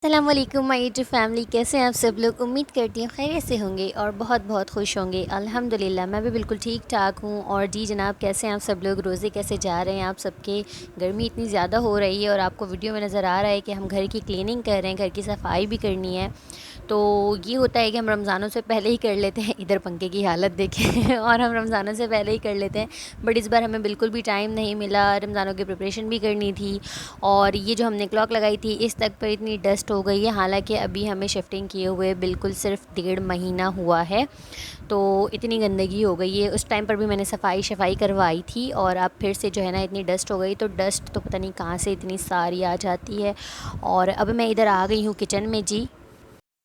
अस्सलाम वालेकुम my YouTube family, कैसे हैं आप सब लोग। उम्मीद करती हूँ खैरियत से होंगे और बहुत बहुत खुश होंगे। अल्हम्दुलिल्लाह मैं भी बिल्कुल ठीक ठाक हूँ। और जी जनाब, कैसे हैं आप सब लोग, रोज़े कैसे जा रहे हैं आप सबके। गर्मी इतनी ज़्यादा हो रही है और आपको वीडियो में नज़र आ रहा है कि हम घर की क्लीनिंग कर रहे हैं, घर की सफाई भी करनी है। तो ये होता है कि हम रमज़ानों से पहले ही कर लेते हैं। इधर पंखे की हालत देखें और हम रमज़ानों से पहले ही कर लेते हैं, बट इस बार हमें बिल्कुल भी टाइम नहीं मिला। रमज़ानों की प्रिपरेशन भी करनी थी और ये जो हमने क्लॉक लगाई थी इस तक पर इतनी डस्ट हो गई है। हालांकि अभी हमें शिफ्टिंग किए हुए बिल्कुल सिर्फ 1.5 महीना हुआ है, तो इतनी गंदगी हो गई है। उस टाइम पर भी मैंने सफाई करवाई थी और अब फिर से जो है ना इतनी डस्ट हो गई। तो डस्ट तो पता नहीं कहाँ से इतनी सारी आ जाती है। और अब मैं इधर आ गई हूँ किचन में जी,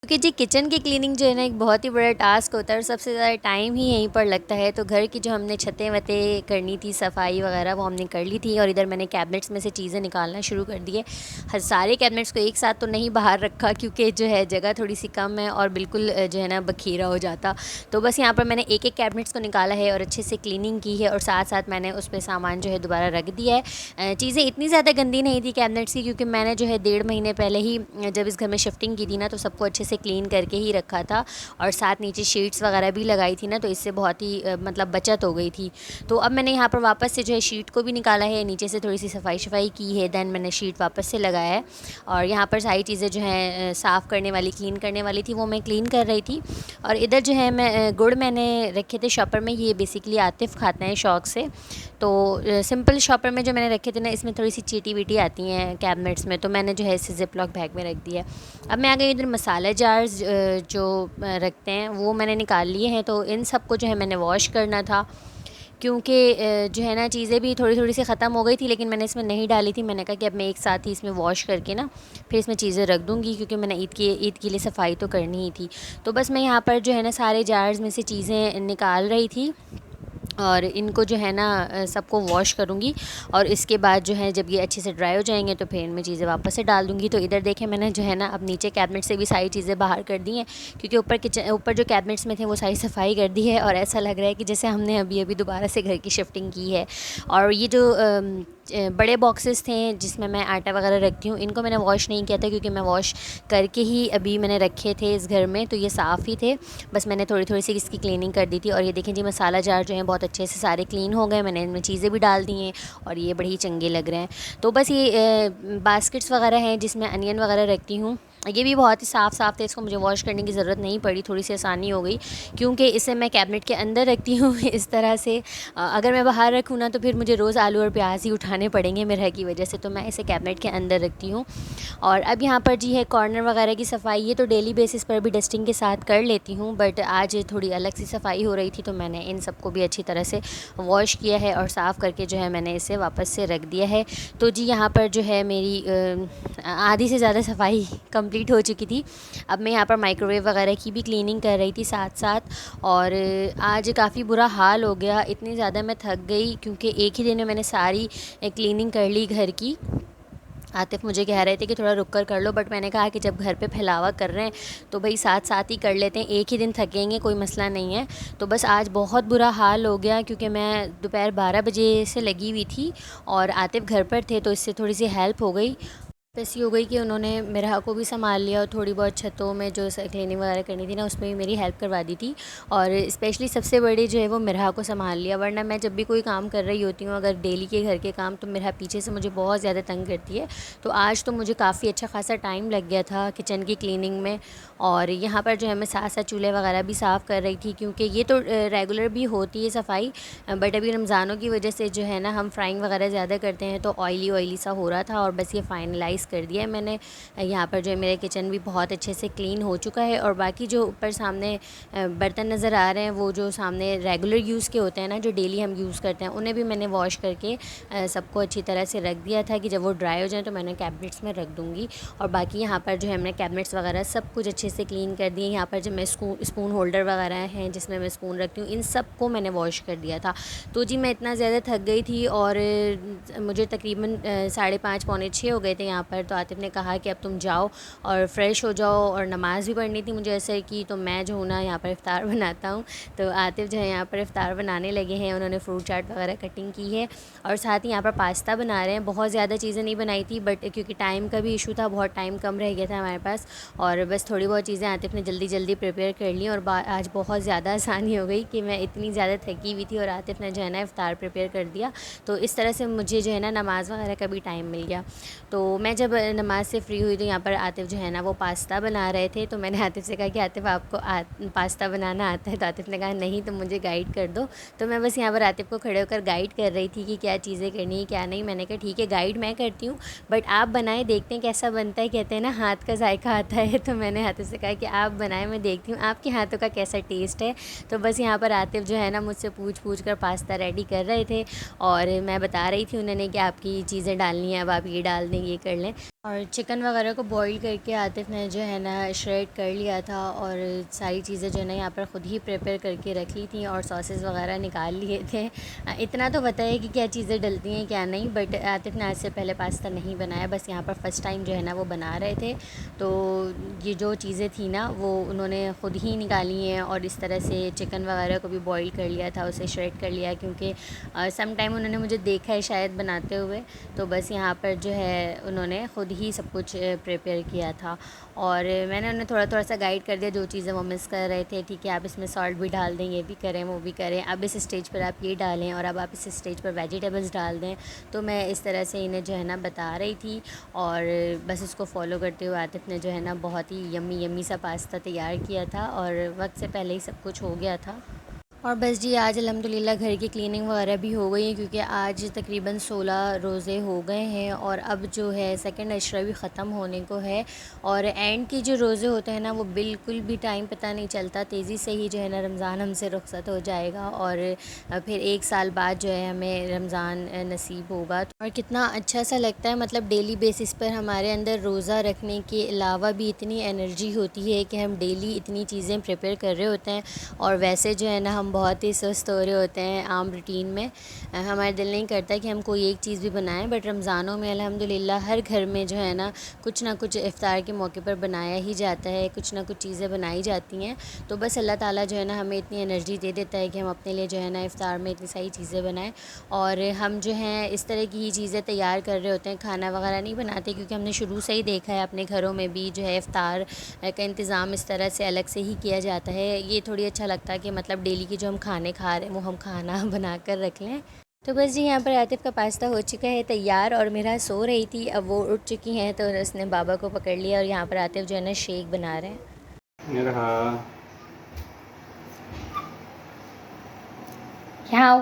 क्योंकि जी किचन की क्लीनिंग जो है ना एक बहुत ही बड़ा टास्क होता है और सबसे ज़्यादा टाइम ही यहीं पर लगता है। तो घर की जो हमने छतें वतें करनी थी, सफाई वगैरह, वो हमने कर ली थी। और इधर मैंने कैबिनेट्स में से चीज़ें निकालना शुरू कर दी है। हर सारे कैबिनेट्स को एक साथ तो नहीं बाहर रखा क्योंकि जो है जगह थोड़ी सी कम है और बिल्कुल जो है ना बखीरा हो जाता। तो बस यहाँ पर मैंने एक एक कैबिनेट्स को निकाला है और अच्छे से क्लीनिंग की है और साथ साथ मैंने उस पर सामान जो है दोबारा रख दिया है। चीज़ें इतनी ज़्यादा गंदी नहीं थी कैबिनेट्स की, क्योंकि मैंने जो है 1.5 महीने पहले ही जब इस घर में शिफ्टिंग की थी ना, तो सबको अच्छे से क्लीन करके ही रखा था और साथ नीचे शीट्स वगैरह भी लगाई थी ना, तो इससे बहुत ही मतलब बचत हो गई थी। तो अब मैंने यहाँ पर वापस से जो है शीट को भी निकाला है, नीचे से थोड़ी सी सफाई की है, दैन मैंने शीट वापस से लगाया है। और यहाँ पर सारी चीज़ें जो हैं साफ़ करने वाली, क्लीन करने वाली थी, वो मैं क्लीन कर रही थी। और इधर जो है मैं गुड़ मैंने रखे थे शॉपर में, ये बेसिकली आतिफ़ खाता है शौक़ से। तो सिंपल शॉपर में जो मैंने रखे थे ना, इसमें थोड़ी सी चीटी वीटी आती हैं कैबिनेट्स में, तो मैंने जो है इसे ज़िप लॉक बैग में रख दिया है। अब मैं आ गई इधर मसाला जार्स जो रखते हैं वो मैंने निकाल लिए हैं। तो इन सब को जो है मैंने वॉश करना था, क्योंकि जो है ना चीज़ें भी थोड़ी थोड़ी सी ख़त्म हो गई थी, लेकिन मैंने इसमें नहीं डाली थी। मैंने कहा कि अब मैं एक साथ ही इसमें वॉश करके ना फिर इसमें चीज़ें रख दूँगी, क्योंकि मैंने ईद के लिए सफाई तो करनी ही थी। तो बस मैं यहाँ पर जो है ना सारे जार्स में से चीज़ें निकाल रही थी और इनको जो है ना सबको वॉश करूँगी। और इसके बाद जो है जब ये अच्छे से ड्राई हो जाएंगे तो फिर इनमें चीज़ें वापस से डाल दूँगी। तो इधर देखें मैंने जो है ना अब नीचे कैबिनेट से भी सारी चीज़ें बाहर कर दी हैं, क्योंकि ऊपर जो कैबिनेट्स में थे वो सारी सफाई कर दी है। और ऐसा लग रहा है कि जैसे हमने अभी अभी दोबारा से घर की शिफ्टिंग की है। और ये जो बड़े बॉक्सेस थे जिसमें मैं आटा वगैरह रखती हूँ, इनको मैंने वॉश नहीं किया था, क्योंकि मैं वॉश करके ही अभी मैंने रखे थे इस घर में, तो ये साफ़ ही थे। बस मैंने थोड़ी थोड़ी सी इसकी क्लीनिंग कर दी थी। और ये देखें जी मसाला जार जो है बहुत अच्छे से सारे क्लीन हो गए, मैंने इनमें चीज़ें भी डाल दी हैं और ये बड़े ही चंगे लग रहे हैं। तो बस ये बास्केट्स वगैरह हैं जिसमें अनियन वगैरह रखती हूँ, ये भी बहुत ही साफ़ थे, इसको मुझे वॉश करने की ज़रूरत नहीं पड़ी, थोड़ी सी आसानी हो गई, क्योंकि इसे मैं कैबिनेट के अंदर रखती हूँ इस तरह से। अगर मैं बाहर रखूँ ना तो फिर मुझे रोज़ आलू और प्याज ही उठाने पड़ेंगे मेरे की वजह से, तो मैं इसे कैबिनेट के अंदर रखती हूँ। और अब यहाँ पर जी है कॉर्नर वगैरह की सफाई, ये तो डेली बेसिस पर भी डस्टिंग के साथ कर लेती हूँ, बट आज थोड़ी अलग सी सफाई हो रही थी, तो मैंने इन सबको भी अच्छी तरह से वॉश किया है और साफ़ करके जो है मैंने इसे वापस से रख दिया है। तो जी यहाँ पर जो है मेरी आधी से ज़्यादा सफाई कंप्लीट हो चुकी थी। अब मैं यहाँ पर माइक्रोवेव वगैरह की भी क्लीनिंग कर रही थी साथ साथ। और आज काफ़ी बुरा हाल हो गया, इतनी ज़्यादा मैं थक गई, क्योंकि एक ही दिन में मैंने सारी क्लीनिंग कर ली घर की। आतिफ़ मुझे कह रहे थे कि थोड़ा रुक कर लो, बट मैंने कहा कि जब घर पे फैलावा कर रहे हैं तो भाई साथ साथ ही कर लेते हैं, एक ही दिन थकेंगे कोई मसला नहीं है। तो बस आज बहुत बुरा हाल हो गया, क्योंकि मैं दोपहर 12 बजे से लगी हुई थी और आतिफ़ घर पर थे, तो इससे थोड़ी सी हेल्प हो गई। ऐसी हो गई कि उन्होंने मेरा को भी संभाल लिया और थोड़ी बहुत छतों में जो क्लीनिंग वगैरह करनी थी ना उसमें भी मेरी हेल्प करवा दी थी। और स्पेशली सबसे बड़ी जो है वो मिरहा को संभाल लिया, वरना मैं जब भी कोई काम कर रही होती हूँ अगर डेली के घर के काम, तो मिरहा पीछे से मुझे बहुत ज़्यादा तंग करती है। तो आज तो मुझे काफ़ी अच्छा खासा टाइम लग गया था किचन की क्लीनिंग में। और यहाँ पर जो है मैं साथ साथ चूल्हे वगैरह भी साफ़ कर रही थी, क्योंकि ये तो रेगुलर भी होती है सफाई, बट अभी रमज़ानों की वजह से जो है ना हम फ्राइंग वगैरह ज़्यादा करते हैं, तो ऑयली सा हो रहा था। और बस ये फाइनलाइज़ कर दिया है मैंने। यहाँ पर जो है मेरा किचन भी बहुत अच्छे से क्लीन हो चुका है। और बाकी जो ऊपर सामने बर्तन नज़र आ रहे हैं वो जो सामने रेगुलर यूज़ के होते हैं ना, जो डेली हम यूज़ करते हैं, उन्हें भी मैंने वॉश करके सबको अच्छी तरह से रख दिया था कि जब वो ड्राई हो जाए तो मैंने कैबिनेट्स में रख दूँगी। और बाकी यहाँ पर जो है हमने कैबिनेट्स वगैरह सब कुछ अच्छे से क्लीन कर दिए। यहाँ पर जो मैं स्पून होल्डर वगैरह हैं जिसमें मैं स्पून रखती हूँ, इन सब को मैंने वॉश कर दिया था। तो जी मैं इतना ज़्यादा थक गई थी और मुझे तकरीबन 5:30 पौने 6 हो गए थे यहाँ पर पर, तो आतिफ़ ने कहा कि अब तुम जाओ और फ़्रेश हो जाओ, और नमाज़ भी पढ़नी थी मुझे ऐसे कि, तो मैं जो हूँ ना यहाँ पर इफ़्तार बनाता हूँ। तो आतिफ़ जो है यहाँ पर इफ़्तार बनाने लगे हैं, उन्होंने फ्रूट चाट वगैरह कटिंग की है और साथ ही यहाँ पर पास्ता बना रहे हैं। बहुत ज़्यादा चीज़ें नहीं बनाई थी, बट क्योंकि टाइम का भी इशू था, बहुत टाइम कम रह गया था हमारे पास, और बस थोड़ी बहुत चीज़ें आतिफ़ ने जल्दी जल्दी प्रिपेयर कर ली। और आज बहुत ज़्यादा आसानी हो गई कि मैं इतनी ज़्यादा थकी हुई थी और आतिफ़ ने जो है ना इफ़्तार प्रिपेयर कर दिया। तो इस तरह से मुझे जो है ना नमाज़ वगैरह का भी टाइम मिल गया। तो मैं जब नमाज़ से फ़्री हुई तो यहाँ पर आतिफ़ जो है ना वो पास्ता बना रहे थे। तो मैंने आतिफ़ से कहा कि आतिफ़ आपको पास्ता बनाना आता है? तो आतिफ़ ने कहा नहीं, तो मुझे गाइड कर दो। तो मैं बस यहाँ पर आतिफ़ को खड़े होकर गाइड कर रही थी कि क्या चीज़ें करनी है क्या नहीं। मैंने कहा ठीक है, गाइड मैं करती हूँ, बट आप बनाएं, देखते हैं कैसा बनता है। कहते हैं ना हाथ का जायका आता है। तो मैंने आतिफ़ से कहा कि आप बनाएं, मैं देखती हूँ आपके हाथों का कैसा टेस्ट है। तो बस यहाँ पर आतिफ़ जो है ना मुझसे पूछ कर पास्ता रेडी कर रहे थे और मैं बता रही थी उन्होंने कि आपकी चीज़ें डालनी है, अब आप ये डाल दें, ये कर लें। और चिकन वगैरह को बॉईल करके आतिफ़ ने जो है ना श्रेड कर लिया था और सारी चीज़ें जो है ना यहाँ पर ख़ुद ही प्रिपेयर करके रख ली थी और सॉसेस वगैरह निकाल लिए थे। इतना तो पता है कि क्या चीज़ें डलती हैं क्या नहीं, बट आतिफ़ ने आज से पहले पास्ता नहीं बनाया, बस यहाँ पर फ़र्स्ट टाइम जो है ना वो बना रहे थे। तो ये जो चीज़ें थी ना वो उन्होंने ख़ुद ही निकाली हैं और इस तरह से चिकन वगैरह को भी बॉईल कर लिया था, उसे श्रेड कर लिया, क्योंकि सम टाइम उन्होंने मुझे देखा है शायद बनाते हुए। तो बस यहाँ पर जो है उन्होंने ख़ुद ही सब कुछ प्रिपेयर किया था और मैंने उन्हें थोड़ा थोड़ा सा गाइड कर दिया, जो चीज़ें वो मिस कर रहे थे। ठीक है, आप इसमें सॉल्ट भी डाल दें, ये भी करें, वो भी करें, अब इस स्टेज पर आप ये डालें और अब आप इस स्टेज पर वेजिटेबल्स डाल दें। तो मैं इस तरह से इन्हें जो है ना बता रही थी और बस उसको फॉलो करते हुए आतिफ़ ने जो है ना बहुत ही यम्मी यम्मी सा पास्ता तैयार किया था और वक्त से पहले ही सब कुछ हो गया था। और बस जी आज अल्हम्दुलिल्लाह घर की क्लीनिंग वगैरह भी हो गई है, क्योंकि आज तकरीबन 16 रोज़े हो गए हैं और अब जो है सेकंड अशरा भी ख़त्म होने को है। और एंड के जो रोज़े होते हैं ना वो बिल्कुल भी टाइम पता नहीं चलता, तेज़ी से ही जो है ना रमज़ान हमसे रुखसत हो जाएगा और फिर 1 साल बाद जो है हमें रमज़ान नसीब होगा। और कितना अच्छा सा लगता है, मतलब डेली बेसिस पर हमारे अंदर रोज़ा रखने के अलावा भी इतनी एनर्जी होती है कि हम डेली इतनी चीज़ें प्रिपेयर कर रहे होते हैं और वैसे जो है ना हम बहुत ही सुस्त हो रहे होते हैं आम रूटीन में। हमारा दिल नहीं करता कि हम कोई एक चीज़ भी बनाएं, बट रमज़ानों में अल्हम्दुलिल्लाह हर घर में जो है ना कुछ इफ़्तार के मौके पर बनाया ही जाता है, कुछ ना कुछ चीज़ें बनाई जाती हैं। तो बस अल्लाह ताला जो है ना हमें इतनी एनर्जी दे देता है कि हम अपने लिए जो है ना इफ़्तार में इतनी सारी चीज़ें बनाएं और हम जो हैं इस तरह की ही चीज़ें तैयार कर रहे होते हैं, खाना वगैरह नहीं बनाते, क्योंकि हमने शुरू से ही देखा है अपने घरों में भी जो है इफ़्तार का इंतज़ाम इस तरह से अलग से ही किया जाता है। ये थोड़ी अच्छा लगता है कि मतलब डेली की जो हम खाने खा रहे हैं वो हम खाना बना कर रख लें। तो बस जी यहाँ पर आतिफ़ का पास्ता हो चुका है तैयार और मेरा सो रही थी, अब वो उठ चुकी हैं तो उसने बाबा को पकड़ लिया और यहाँ पर आतिफ़ जो है ना शेक बना रहे हैं। यहाँ आओ,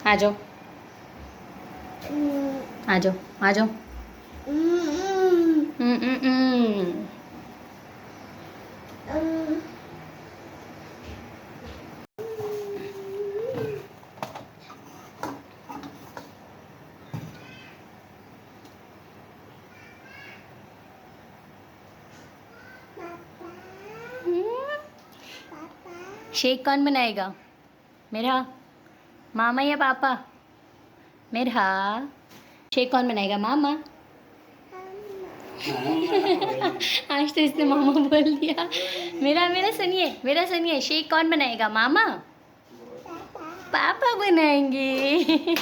आ जाओ आ जाओ आ जाओ। शेक कौन बनाएगा? मेरा मामा या पापा? मेरा शेक कौन बनाएगा? मामा। आज तो इसने मामा बोल दिया। मेरा सुनिए, शेक कौन बनाएगा? मामा? पापा बनाएंगे।